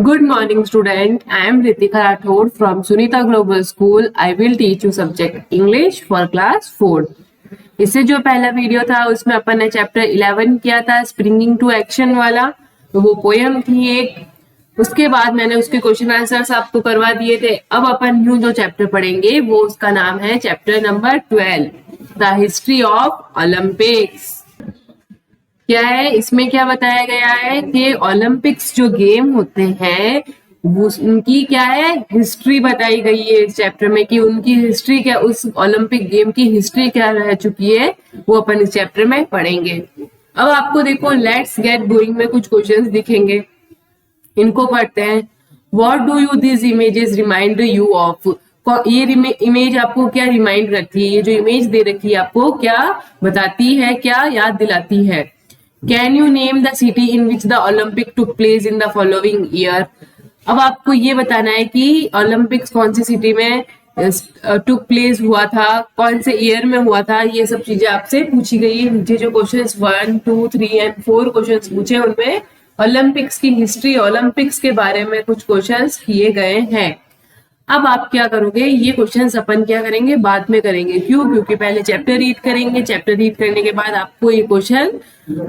Good morning, student. I am Ritika Rathod from Sunita Global School. I will teach you subject English for class 4. इससे जो पहला video था उसमें अपन ने chapter 11 किया था, स्प्रिंगिंग टू एक्शन वाला। तो वो पोयम थी एक। उसके बाद मैंने उसके क्वेश्चन आंसर्स आपको करवा दिए थे। अब अपन न्यू जो चैप्टर पढ़ेंगे वो उसका नाम है chapter number 12, the history of Olympics. क्या है इसमें, क्या बताया गया है कि ओलंपिक्स जो गेम होते हैं वो उनकी क्या है हिस्ट्री बताई गई है इस चैप्टर में, कि उनकी हिस्ट्री क्या, उस ओलंपिक गेम की हिस्ट्री क्या रह चुकी है वो अपन इस चैप्टर में पढ़ेंगे। अब आपको देखो, लेट्स गेट गोइंग में कुछ क्वेश्चंस दिखेंगे, इनको पढ़ते हैं। What do you this images remind you of? ये इमेज आपको क्या रिमाइंड रखती है? ये जो इमेज दे रखी है आपको क्या बताती है, क्या याद दिलाती है? Can you name the city in which the Olympic took place in the following year? अब आपको ये बताना है कि ओलंपिक्स कौन सी सिटी में टुक प्लेस हुआ था, कौन से ईयर में हुआ था। ये सब चीजें आपसे पूछी गई है। नीचे जो क्वेश्चंस 1, 2, 3 एंड 4 क्वेश्चंस पूछे उनमें ओलंपिक्स की हिस्ट्री, ओलंपिक्स के बारे में कुछ क्वेश्चंस किए गए हैं। अब आप क्या करोगे, ये क्वेश्चंस अपन क्या करेंगे बाद में करेंगे। क्यों? क्योंकि पहले चैप्टर रीड करेंगे, चैप्टर रीड करने के बाद आपको ये क्वेश्चन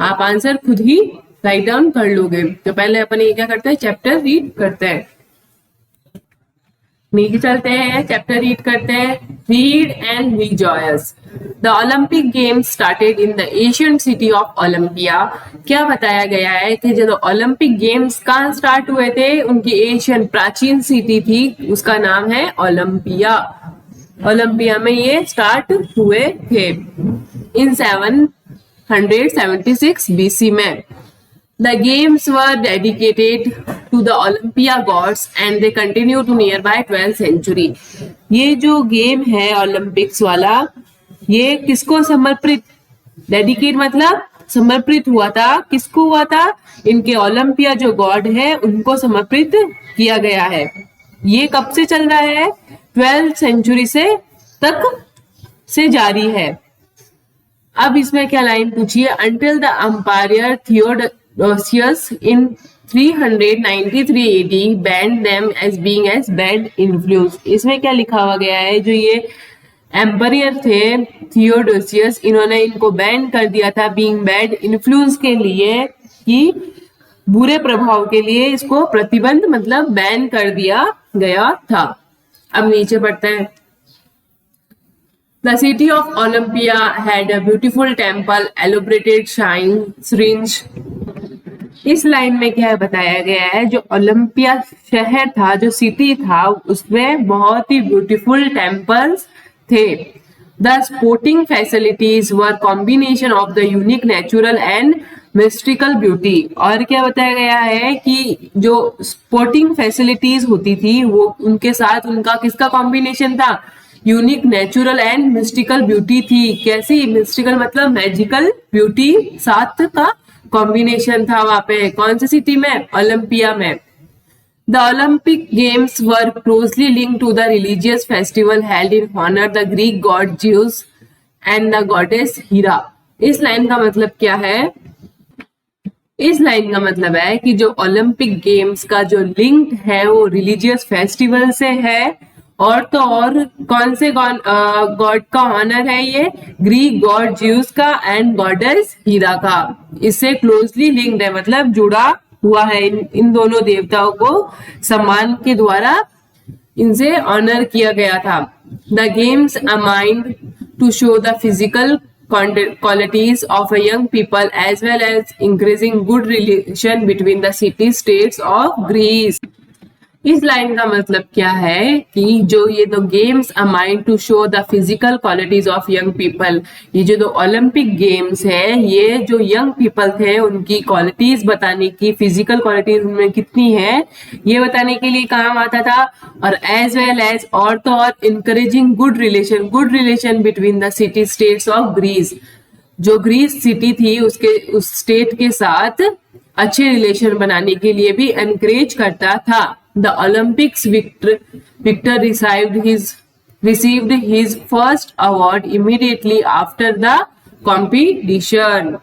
आप आंसर खुद ही राइट डाउन कर लोगे। तो पहले अपन ये क्या करते हैं, चैप्टर रीड करते हैं। नीचे चलते हैं, चैप्टर रीड करते हैं। Read and rejoice. The Olympic games started in the ancient city of Olympia. क्या बताया गया है कि जो ओलंपिक गेम्स कहाँ स्टार्ट हुए थे, उनकी एशियन प्राचीन सिटी थी, उसका नाम है ओलंपिया। ओलंपिया में ये स्टार्ट हुए थे इन 776 BC में। The games were dedicated to the Olympia gods and they continue to nearby 12th century. ये जो गेम है ओलंपिक्स वाला, ये किसको समर्पित, डेडिकेट मतलब समर्पित हुआ था, किसको हुआ था? इनके ओलंपिया जो गॉड है उनको समर्पित किया गया है। ये कब से चल रहा है? 12th सेंचुरी से जारी है। अब इसमें क्या लाइन पूछी है? Until the Emperor Theodosius in 393 AD banned them as being as bad influence. इसमें क्या लिखा हुआ गया है? जो ये एम्पायर थे थियोडोसियस, इन्होंने इनको बैन कर दिया था बीइंग बैड इन्फ्लुएंस के लिए, कि बुरे प्रभाव के लिए इसको प्रतिबंध मतलब बैन कर दिया गया था। अब नीचे पढ़ते हैं। The city of Olympia had a beautiful temple, elaborated shrines. इस लाइन में क्या बताया गया है? जो ओलंपिया शहर था, जो सिटी था, उसमें बहुत ही ब्यूटीफुल टेम्पल्स थे। The sporting facilities were combination of the unique natural and mystical beauty. और क्या बताया गया है कि जो स्पोर्टिंग फैसिलिटीज होती थी वो उनके साथ उनका किसका कॉम्बिनेशन था? Unique natural and mystical beauty थी। कैसी? मिस्टिकल मतलब मैजिकल, ब्यूटी साथ का कॉम्बिनेशन था वहां पे। कौन सी सिटी में? ओलंपिया में। The Olympic games were closely linked to the religious festival held in honour the Greek god Zeus and the goddess Hera. इस लाइन का मतलब क्या है? इस लाइन का मतलब है कि जो ओलंपिक गेम्स का जो लिंक है वो रिलीजियस फेस्टिवल से है, और तो और कौन से गॉड का ऑनर है? ये ग्रीक गॉड ज्यूस का एंड गॉडेस हीरा का। इससे क्लोजली लिंक्ड है मतलब जुड़ा हुआ है। इन दोनों देवताओं को सम्मान के द्वारा इनसे ऑनर किया गया था। The games aimed to show the physical qualities of a young people as well as increasing good relation between the city states of Greece. इस लाइन का मतलब क्या है कि जो ये दो games aimed to show the physical qualities of young people, ये जो दो ओलंपिक गेम्स है ये जो यंग पीपल थे उनकी क्वालिटीज बताने की, फिजिकल क्वालिटीज उनमें कितनी है ये बताने के लिए काम आता था। और एज वेल एज और तो और encouraging good relation between the city states of Greece. जो ग्रीस सिटी थी उसके उस स्टेट के साथ अच्छे रिलेशन बनाने के लिए भी एनकरेज करता था। The Olympics victor received his first award immediately after the competition.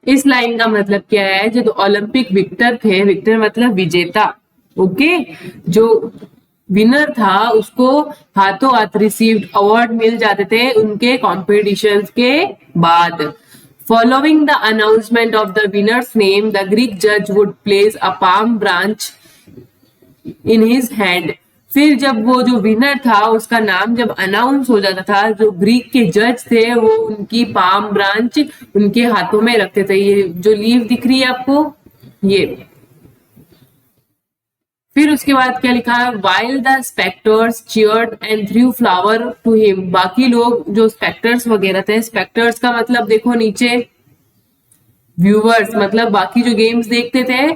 इस लाइन का मतलब क्या है? जो ओलंपिक विक्टर थे, विक्टर मतलब विजेता, ओके, जो विनर था उसको हाथों हाथ रिसीव्ड अवार्ड मिल जाते थे उनके कॉम्पिटिशन के बाद। Following the announcement of the winners name, the Greek जज would place a palm branch in his hand. फिर जब वो जो विनर था उसका नाम जब अनाउंस हो जाता था, जो ग्रीक के जज थे वो उनकी पाम ब्रांच उनके हाथों में रखते थे। ये जो लीव दिख रही है आपको, ये। फिर उसके बाद क्या लिखा है, while the spectators cheered and threw flower to him. बाकी लोग जो स्पेक्टर्स वगैरह थे, स्पेक्टर्स का मतलब देखो नीचे व्यूवर्स, मतलब बाकी जो गेम्स देखते थे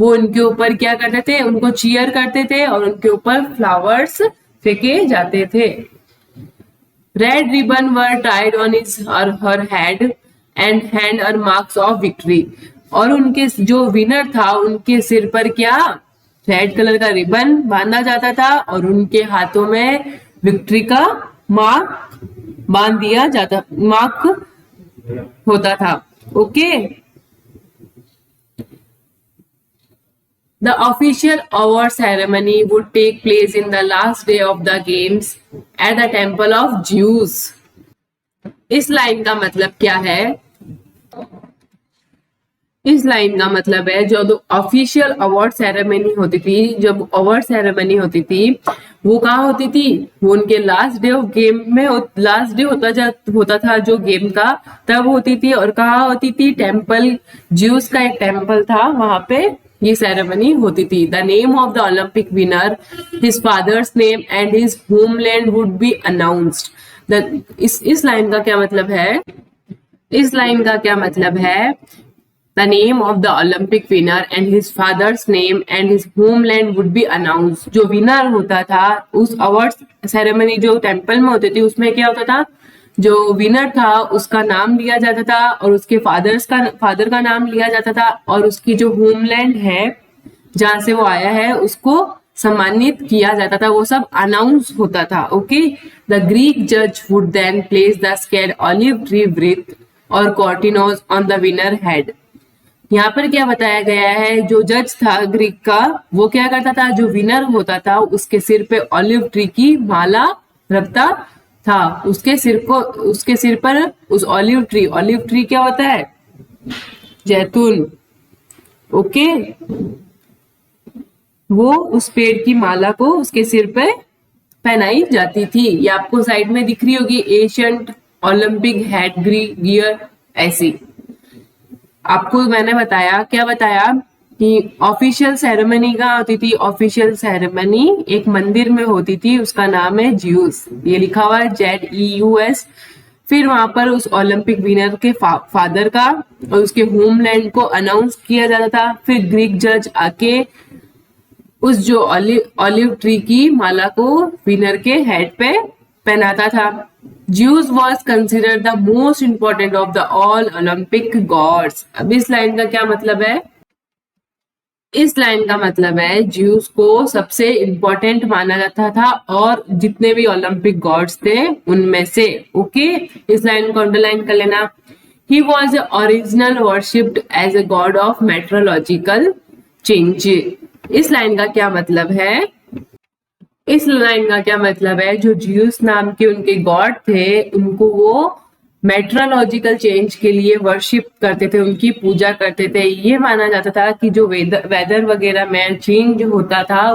वो उनके ऊपर क्या करते थे, उनको चीयर करते थे और उनके ऊपर फ्लावर्स फेंके जाते थे। Red ribbon were tied on his और हर हेड एंड हैंड और मार्क्स ऑफ विक्ट्री। और उनके जो विनर था उनके सिर पर क्या, रेड कलर का रिबन बांधा जाता था और उनके हाथों में विक्ट्री का मार्क बांध दिया जाता, मार्क होता था। Okay, The official award ceremony would take place in the last day of the games at the temple of Zeus. इस लाइन का मतलब क्या है, इस लाइन का मतलब है जो ऑफिशियल अवार्ड सेरेमनी होती थी, जब अवार्ड सेरेमनी होती थी वो कहाँ होती थी, वो उनके लास्ट डे ऑफ गेम में, लास्ट डे होता था जो गेम का, तब होती थी। और कहाँ होती थी, टेम्पल, ज्यूस का एक टेम्पल था वहां पे ये सेरेमनी होती थी। The name of the Olympic winner, his father's name and his homeland would be announced. इस लाइन का क्या मतलब है, इस लाइन का क्या मतलब है, The name of the Olympic winner and his father's name and his homeland would be announced. जो विनर होता था उस अवार्ड सेरेमनी जो टेम्पल में होती थी उसमें क्या होता था, जो विनर था उसका नाम लिया जाता था और उसके फादर का नाम लिया जाता था और उसकी जो होमलैंड है जहां से वो आया है उसको सम्मानित किया जाता था, वो सब अनाउंस होता था। ओके, द ग्रीक जज would then place the sacred olive tree wreath और कॉर्टिनोज ऑन द विनर हेड। यहाँ पर क्या बताया गया है, जो जज था ग्रीक का वो क्या करता था, जो विनर होता था उसके सिर पे ऑलिव ट्री की माला रखता था, उसके सिर पर उस ऑलिव ट्री क्या होता है, जैतून। ओके, वो उस पेड़ की माला को उसके सिर पे पहनाई जाती थी। ये आपको साइड में दिख रही होगी, एशियंट ओलंपिक हेड गियर, ऐसी। आपको मैंने बताया, क्या बताया कि ऑफिशियल सेरेमनी कहाँ होती थी, ऑफिशियल सेरेमनी एक मंदिर में होती थी, उसका नाम है ज्यूस, ये लिखा हुआ है ZEUS। फिर वहां पर उस ओलंपिक विनर के फादर का और उसके होमलैंड को अनाउंस किया जाता था। फिर ग्रीक जज आके उस जो ऑलिव ट्री की माला को विनर के हेड पे पहनाता था। Zeus was considered the most important of the all Olympic gods। अब इस लाइन का क्या मतलब है, इस लाइन का मतलब है ज्यूस को सबसे इंपॉर्टेंट माना जाता था और जितने भी ओलंपिक गॉड्स थे उनमें से। ओके, इस लाइन को अंडरलाइन कर लेना। He was original worshipped as a god of meteorological change। इस लाइन का क्या मतलब है, इस लाइन का क्या मतलब है, जो ज्यूस नाम के उनके गॉड थे उनको वो मेट्रोलॉजिकल चेंज के लिए वर्शिप करते थे, उनकी पूजा करते थे। ये माना जाता था कि जो वेदर वगैरह में चेंज होता था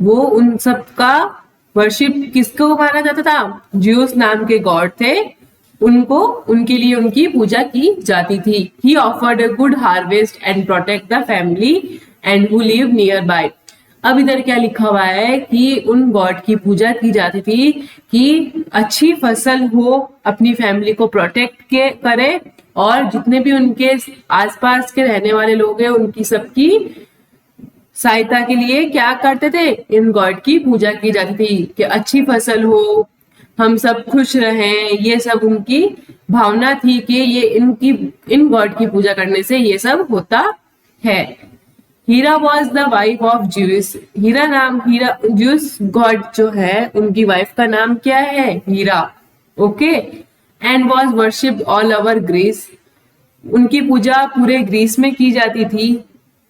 वो उन सब का वर्शिप किसको माना जाता था, ज्यूस नाम के गॉड थे उनको, उनके लिए उनकी पूजा की जाती थी। ही offered a good harvest and protect the family and who live near by. अब इधर क्या लिखा हुआ है कि उन गॉड की पूजा की जाती थी कि अच्छी फसल हो, अपनी फैमिली को प्रोटेक्ट करे और जितने भी उनके आसपास के रहने वाले लोग हैं उनकी सबकी सहायता के लिए क्या करते थे, इन गॉड की पूजा की जाती थी कि अच्छी फसल हो, हम सब खुश रहें। ये सब उनकी भावना थी कि ये इन गॉड की पूजा करने से ये सब होता है। Hera was the wife of Zeus. Hera Zeus god जो है उनकी वाइफ का नाम क्या है, Hera. Okay, and was worshipped all over Greece. उनकी पूजा पूरे ग्रीस में की जाती थी।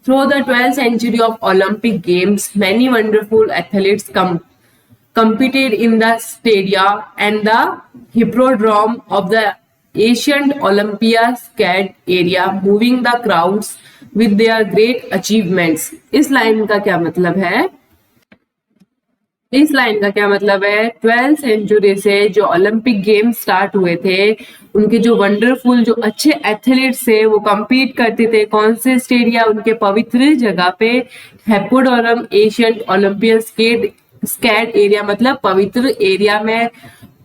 Through the 12th century of Olympic Games, many wonderful athletes competed in the stadia and the hippodrome of the ancient Olympiad area, moving the crowds with their great achievements. इस line का क्या मतलब है? इस लाइन का क्या मतलब है? 12th सेंचुरी से जो ओलंपिक गेम्स स्टार्ट हुए थे, उनके जो वंडरफुल जो अच्छे एथलीट्स थे वो compete करते थे कौन से स्टेडिया? उनके पवित्र जगह पे, hippodrome Asian Olympian sacred area, मतलब पवित्र एरिया में।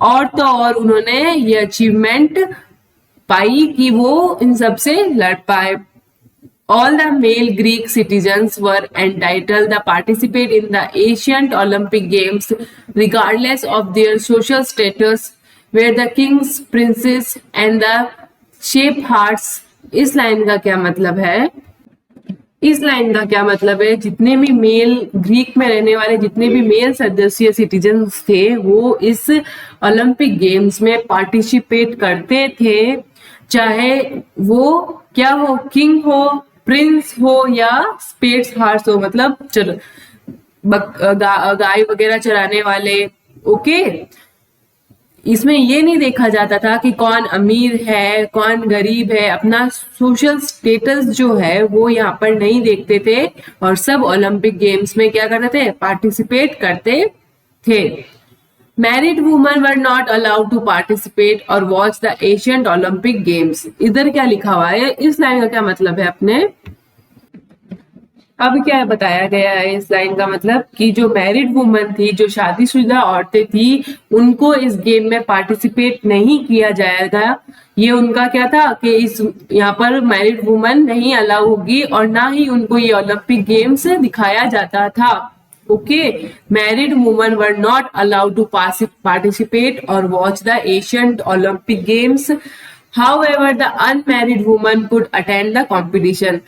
और तो और उन्होंने ये अचीवमेंट पाई कि वो इन सबसे लड़ पाए। All the male Greek citizens were entitled to participate in the ancient Olympic Games regardless of their social status, where the kings, princes and the sheepherds। इस लाइन का क्या मतलब है? इस लाइन का क्या मतलब है? जितने भी मेल ग्रीक में रहने वाले जितने भी मेल सदस्य सिटीजन्स थे वो इस ओलंपिक गेम्स में पार्टिसिपेट करते थे, चाहे वो क्या हो, किंग हो, प्रिंस हो या स्पेट्स हार्स हो, मतलब गाय वगैरह चराने वाले। ओके, इसमें ये नहीं देखा जाता था कि कौन अमीर है कौन गरीब है, अपना सोशल स्टेटस जो है वो यहाँ पर नहीं देखते थे, और सब ओलंपिक गेम्स में क्या करते थे? पार्टिसिपेट करते थे। Married women were not allowed to participate और watch the ancient Olympic games. इधर क्या लिखा हुआ है? इस लाइन का क्या मतलब है अपने? अब क्या बताया गया है इस लाइन का मतलब कि जो मैरिड वुमेन थी, जो शादीशुदा औरतें थी, उनको इस गेम में पार्टिसिपेट नहीं किया जाएगा। ये उनका क्या था कि इस यहाँ पर मैरिड वुमेन नहीं अलाउ होगी और ना ही उनको ये ओलंपिक गेम्स दिखाया जाता था। Okay, married women were not allowed to participate or watch the Asian Olympic Games. However, the unmarried woman could attend the competition.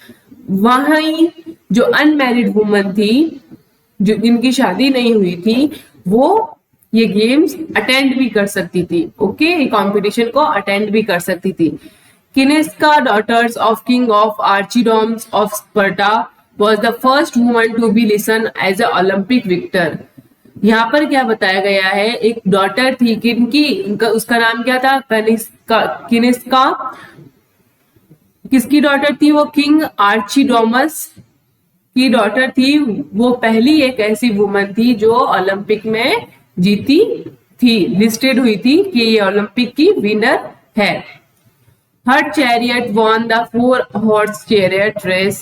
वहीं जो अनमैरिड वुमन थी, जो जिनकी शादी नहीं हुई थी, वो ये गेम्स अटेंड भी कर सकती थी। ओके, कंपटीशन को अटेंड भी कर सकती थी। Cynisca, daughters of king of Archidamus of Sparta, was the first woman to be listed as a Olympic victor। यहाँ पर क्या बताया गया है? एक डॉटर थी किनकी, उसका नाम क्या था? किनिस्का। किसकी डॉटर थी वो? किंग आर्चिडोमस की डॉटर थी। वो पहली एक ऐसी वुमन थी जो ओलंपिक में जीती थी, लिस्टेड हुई थी कि ये ओलंपिक की विनर है। Her chariot won the 4-horse chariot race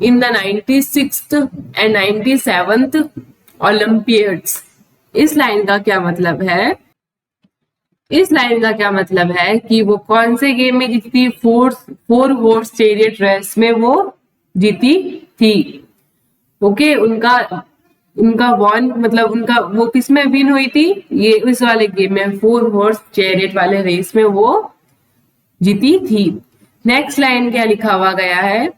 in the 96th and 97th Olympiads। इस लाइन का क्या मतलब है? इस लाइन का क्या मतलब है कि वो कौन से गेम में जीती थी? 4-horse chariot race में वो जीती थी। ओके, उनका वॉन मतलब उनका वो किस में विन हुई थी? ये इस वाले गेम में, 4-horse chariot वाले रेस में वो जीती थी। नेक्स्ट लाइन क्या लिखा हुआ गया है?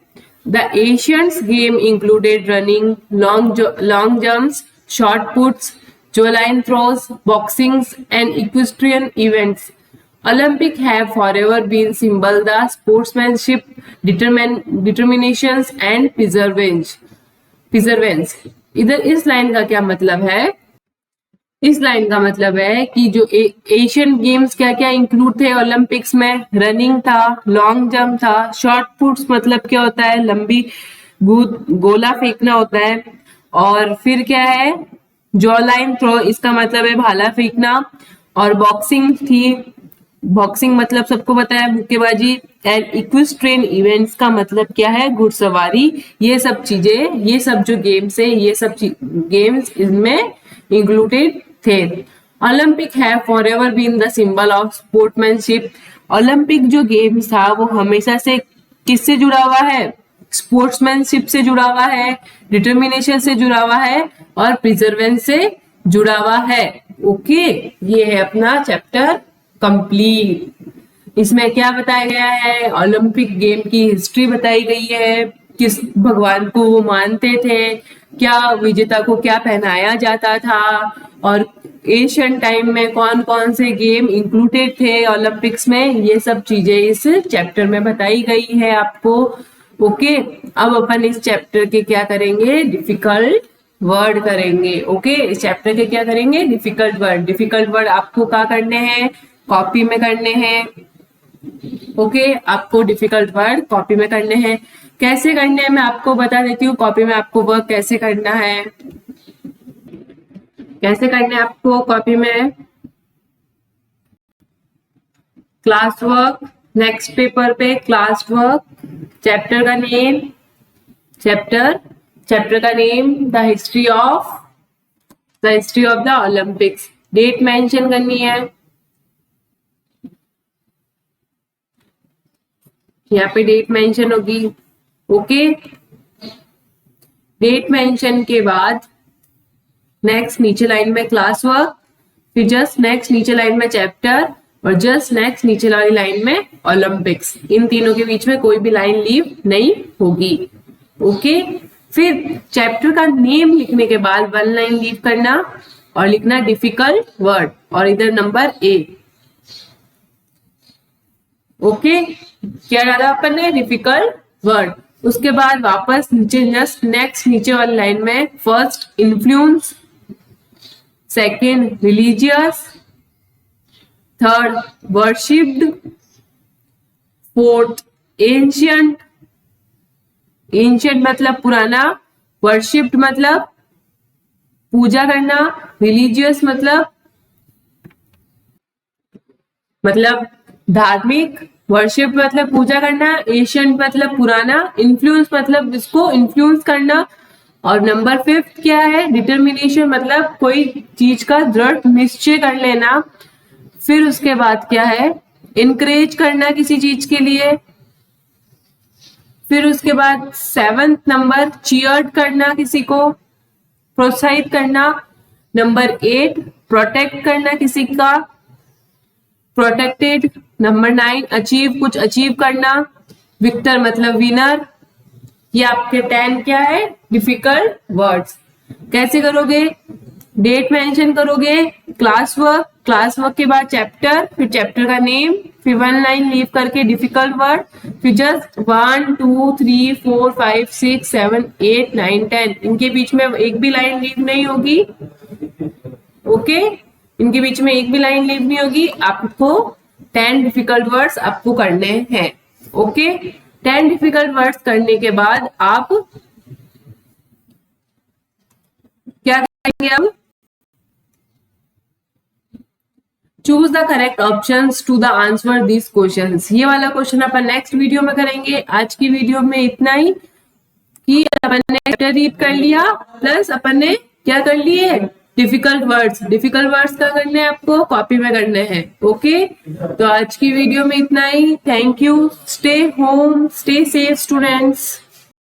The Asians game included running, long jumps, short puts, javelin throws, boxing and equestrian events. Olympic have forever been symbol the sportsmanship, determinations and perseverance। इधर इस लाइन का क्या मतलब है? इस लाइन का मतलब है कि जो एशियन गेम्स क्या क्या इंक्लूड थे ओलंपिक्स में? रनिंग था, लॉन्ग जंप था, शॉर्ट पुट्स मतलब क्या होता है? लंबी गोला फेंकना होता है, और फिर क्या है? जॉलाइन थ्रो, इसका मतलब है भाला फेंकना, और बॉक्सिंग थी, बॉक्सिंग मतलब सबको पता है मुक्केबाजी, एंड इक्वेस्ट्रियन इवेंट्स का मतलब क्या है? घुड़सवारी। ये सब चीजें, ये सब जो गेम्स है, ये सब गेम्स इनमें इंक्लूडेड थे। Olympic have forever been the symbol of sportsmanship. Olympic जो गेम्स था वो हमेशा से किससे जुड़ा हुआ है? स्पोर्ट्समैनशिप से जुड़ा हुआ है, डिटर्मिनेशन से जुड़ा हुआ है, और प्रिजर्वेंस से जुड़ा हुआ है। ओके, ये है अपना चैप्टर कंप्लीट। इसमें क्या बताया गया है? ओलंपिक गेम की हिस्ट्री बताई गई है, किस भगवान को वो मानते थे, क्या विजेता को क्या पहनाया जाता था, और एशियन टाइम में कौन कौन से गेम इंक्लूडेड थे ओलंपिक्स में। ये सब चीजें इस चैप्टर में बताई गई है आपको। ओके, अब अपन इस चैप्टर के क्या करेंगे, डिफिकल्ट वर्ड करेंगे। ओके, इस चैप्टर के क्या करेंगे, डिफिकल्ट वर्ड। डिफिकल्ट वर्ड आपको क्या करने हैं, कॉपी में करने हैं। ओके, आपको डिफिकल्ट वर्ड कॉपी में करने हैं। कैसे करने हैं मैं आपको बता देती हूँ, कॉपी में आपको वर्क कैसे करना है, कैसे करने हैं आपको कॉपी में। क्लास वर्क, नेक्स्ट पेपर पे क्लास वर्क, चैप्टर का नेम, चैप्टर का name the history of the Olympics. Date mention करनी है, यहाँ पे डेट मेंशन होगी। ओके, डेट मेंशन के बाद नेक्स्ट नीचे लाइन में क्लास वर्क, फिर जस्ट नेक्स्ट नीचे लाइन में चैप्टर, और जस्ट नेक्स्ट नीचे वाली लाइन में ओलंपिक्स। इन तीनों के बीच में कोई भी लाइन लीव नहीं होगी। ओके, फिर चैप्टर का नेम लिखने के बाद 1 लाइन लीव करना और लिखना डिफिकल्ट वर्ड और इधर नंबर 1। ओके, क्या डाला अपन ने, डिफिकल्ट वर्ड। उसके बाद वापस नीचे जस्ट नेक्स्ट नीचे वाली लाइन में first influence, second religious, third worshipped, fourth ancient, ancient मतलब पुराना, वर्शिप्ड मतलब पूजा करना, रिलीजियस मतलब धार्मिक, वर्शिप मतलब पूजा करना, एशियंट मतलब पुराना, इन्फ्लुएंस मतलब इसको इन्फ्लुएंस करना, और नंबर 5 क्या है, डिटर्मिनेशन मतलब कोई चीज का दृढ़ निश्चय कर लेना। फिर उसके बाद क्या है, इनकरेज करना किसी चीज के लिए। फिर उसके बाद 7th नंबर चीयर्ड करना, किसी को प्रोत्साहित करना। नंबर 8 प्रोटेक्ट करना किसी का, प्रोटेक्टेड। नंबर 9 अचीव, कुछ अचीव करना, विक्टर मतलब विनर। ये आपके 10 क्या है, डिफिकल्ट वर्ड्स। कैसे करोगे, डेट मेंशन करोगे, क्लास वर्क के बाद चैप्टर, फिर चैप्टर का नेम, फिर 1 लाइन लीव करके डिफिकल्ट वर्ड, फिर जस्ट 1 2 3 4 5 6 7 8 9 10 इनके बीच में एक भी लाइन लीव नहीं होगी। ओके, इनके बीच में एक भी लाइन लीव नहीं होगी। आपको 10 डिफिकल्ट वर्ड्स आपको करने हैं। ओके, 10 डिफिकल्ट वर्ड्स करने के बाद आप क्या करेंगे, अब choose the correct options to the answer this questions. ये वाला क्वेश्चन अपन नेक्स्ट वीडियो में करेंगे। आज की वीडियो में इतना ही कि अपन ने चैप्टर रीड कर लिया, प्लस अपन ने क्या कर लिए, डिफिकल्ट वर्ड्स क्या करने हैं आपको, कॉपी में करने हैं। ओके, तो आज की वीडियो में इतना ही। Thank you, stay home, stay safe students.